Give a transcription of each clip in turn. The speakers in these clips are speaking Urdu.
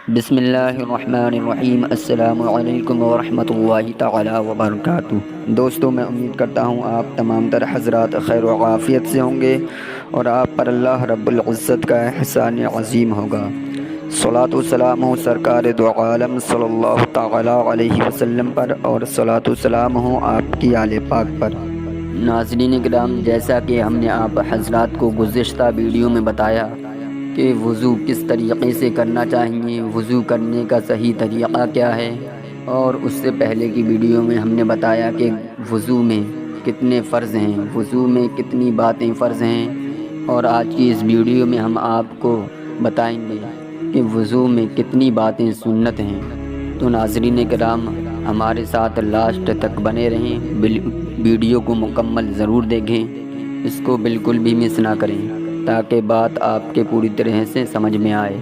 بسم اللہ الرحمن الرحیم۔ السلام علیکم ورحمۃ اللہ تعالی وبرکاتہ۔ دوستو، میں امید کرتا ہوں آپ تمام تر حضرات خیر و عافیت سے ہوں گے اور آپ پر اللہ رب العزت کا احسان عظیم ہوگا۔ صلاۃ و سلام ہو سرکار دو عالم صلی اللہ تعالی علیہ وسلم پر، اور صلاۃ و سلام ہو آپ کی آل پاک پر۔ ناظرین کرام، جیسا کہ ہم نے آپ حضرات کو گزشتہ ویڈیو میں بتایا کہ وضو کس طریقے سے کرنا چاہیے، وضو کرنے کا صحیح طریقہ کیا ہے، اور اس سے پہلے کی ویڈیو میں ہم نے بتایا کہ وضو میں کتنے فرض ہیں، وضو میں کتنی باتیں فرض ہیں، اور آج کی اس ویڈیو میں ہم آپ کو بتائیں گے کہ وضو میں کتنی باتیں سنت ہیں۔ تو ناظرین کرام، ہمارے ساتھ لاسٹ تک بنے رہیں، ویڈیو کو مکمل ضرور دیکھیں، اس کو بالکل بھی مس نہ کریں تاکہ بات آپ کے پوری طرح سے سمجھ میں آئے۔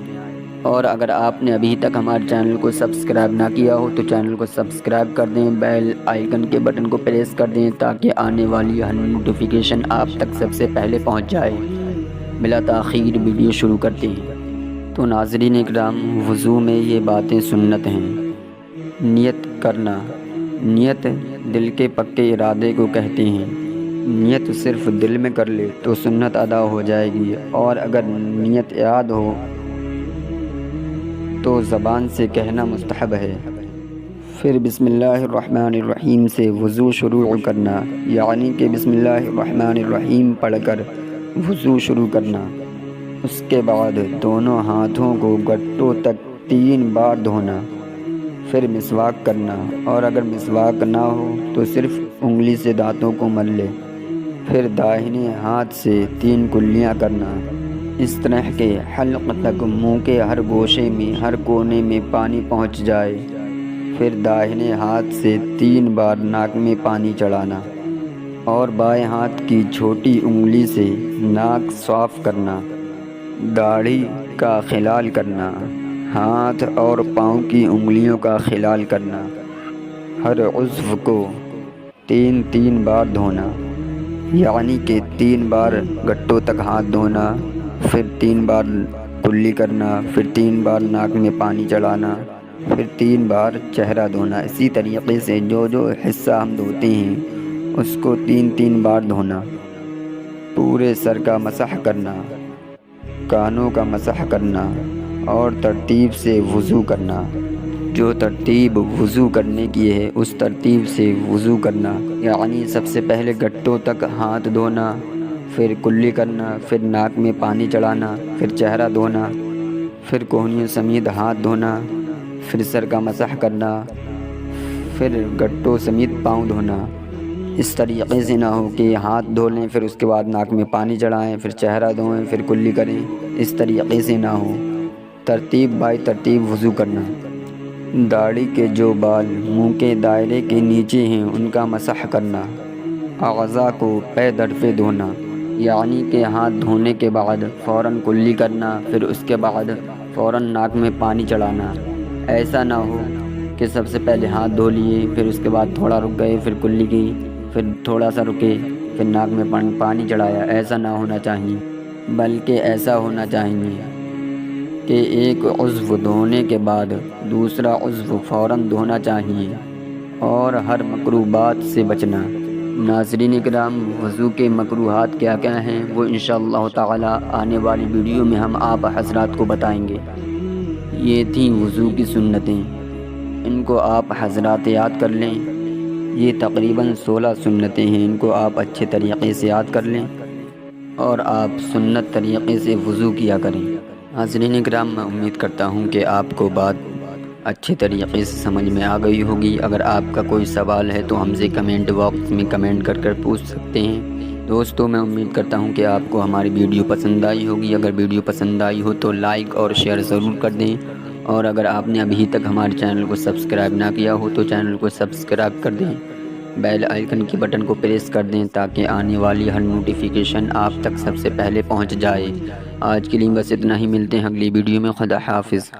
اور اگر آپ نے ابھی تک ہمارے چینل کو سبسکرائب نہ کیا ہو تو چینل کو سبسکرائب کر دیں، بیل آئیکن کے بٹن کو پریس کر دیں تاکہ آنے والی ہر نوٹیفیکیشن آپ تک سب سے پہلے پہنچ جائے۔ بلا تاخیر ویڈیو شروع کرتے ہیں۔ تو ناظرین اکرام، وضو میں یہ باتیں سنت ہیں۔ نیت کرنا۔ نیت دل کے پکے ارادے کو کہتے ہیں۔ نیت صرف دل میں کر لے تو سنت ادا ہو جائے گی، اور اگر نیت یاد ہو تو زبان سے کہنا مستحب ہے۔ پھر بسم اللہ الرحمن الرحیم سے وضو شروع کرنا، یعنی کہ بسم اللہ الرحمن الرحیم پڑھ کر وضو شروع کرنا۔ اس کے بعد دونوں ہاتھوں کو گٹوں تک 3 بار دھونا، پھر مسواک کرنا، اور اگر مسواک نہ ہو تو صرف انگلی سے دانتوں کو مل لے۔ پھر داہنے ہاتھ سے 3 کلیاں کرنا، اس طرح کہ حلق تک منہ کے ہر گوشے میں، ہر کونے میں پانی پہنچ جائے۔ پھر داہنے ہاتھ سے 3 بار ناک میں پانی چڑھانا، اور بائیں ہاتھ کی چھوٹی انگلی سے ناک صاف کرنا۔ داڑھی کا خلال کرنا، ہاتھ اور پاؤں کی انگلیوں کا خلال کرنا۔ ہر عضو کو 3 بار دھونا، یعنی کہ 3 بار گٹوں تک ہاتھ دھونا، پھر 3 بار کلی کرنا، پھر 3 بار ناک میں پانی چڑھانا، پھر 3 بار چہرہ دھونا۔ اسی طریقے سے جو حصہ ہم دھوتے ہیں اس کو 3 بار دھونا۔ پورے سر کا مسح کرنا، کانوں کا مسح کرنا، اور ترتیب سے وضو کرنا۔ جو ترتیب وضو کرنے کی ہے اس ترتیب سے وضو کرنا، یعنی سب سے پہلے گٹوں تک ہاتھ دھونا، پھر کلی کرنا، پھر ناک میں پانی چڑھانا، پھر چہرہ دھونا، پھر کوہنیوں سمیت ہاتھ دھونا، پھر سر کا مسح کرنا، پھر گٹوں سمیت پاؤں دھونا۔ اس طریقے سے نہ ہو کہ ہاتھ دھو لیں پھر اس کے بعد ناک میں پانی چڑھائیں، پھر چہرہ دھوئیں، پھر کلی کریں۔ اس طریقے سے نہ ہو، ترتیب بائی ترتیب وضو کرنا۔ داڑھی کے جو بال منہ کے دائرے کے نیچے ہیں ان کا مسح کرنا۔ اعضاء کو پے در پہ دھونا، یعنی کہ ہاتھ دھونے کے بعد فوراً کلی کرنا، پھر اس کے بعد فوراً ناک میں پانی چڑھانا۔ ایسا نہ ہو کہ سب سے پہلے ہاتھ دھو لیے، پھر اس کے بعد تھوڑا رک گئے، پھر کلی کی، پھر تھوڑا سا رکے، پھر ناک میں پانی چڑھایا۔ ایسا نہ ہونا چاہیے، بلکہ ایسا ہونا چاہیے کہ ایک عضو دھونے کے بعد دوسرا عضو فوراً دھونا چاہیے، اور ہر مکروہات سے بچنا۔ ناظرین کرام، وضو کے مکروہات کیا کیا ہیں وہ انشاءاللہ تعالی آنے والی ویڈیو میں ہم آپ حضرات کو بتائیں گے۔ یہ تھیں وضو کی سنتیں، ان کو آپ حضرات یاد کر لیں۔ یہ تقریباً 16 سنتیں ہیں، ان کو آپ اچھے طریقے سے یاد کر لیں اور آپ سنت طریقے سے وضو کیا کریں۔ ناظرین کرام، میں امید کرتا ہوں کہ آپ کو بات اچھے طریقے سے سمجھ میں آ گئی ہوگی۔ اگر آپ کا کوئی سوال ہے تو ہم سے کمنٹ باکس میں کمنٹ کر پوچھ سکتے ہیں۔ دوستو، میں امید کرتا ہوں کہ آپ کو ہماری ویڈیو پسند آئی ہوگی۔ اگر ویڈیو پسند آئی ہو تو لائک اور شیئر ضرور کر دیں، اور اگر آپ نے ابھی تک ہمارے چینل کو سبسکرائب نہ کیا ہو تو چینل کو سبسکرائب کر دیں، بیل آئیکن کے بٹن کو پریس کر دیں تاکہ آنے والی ہر نوٹیفیکیشن آپ تک سب سے پہلے پہنچ جائے۔ آج کے لیے بس اتنا ہی، ملتے ہیں اگلی ویڈیو میں۔ خدا حافظ۔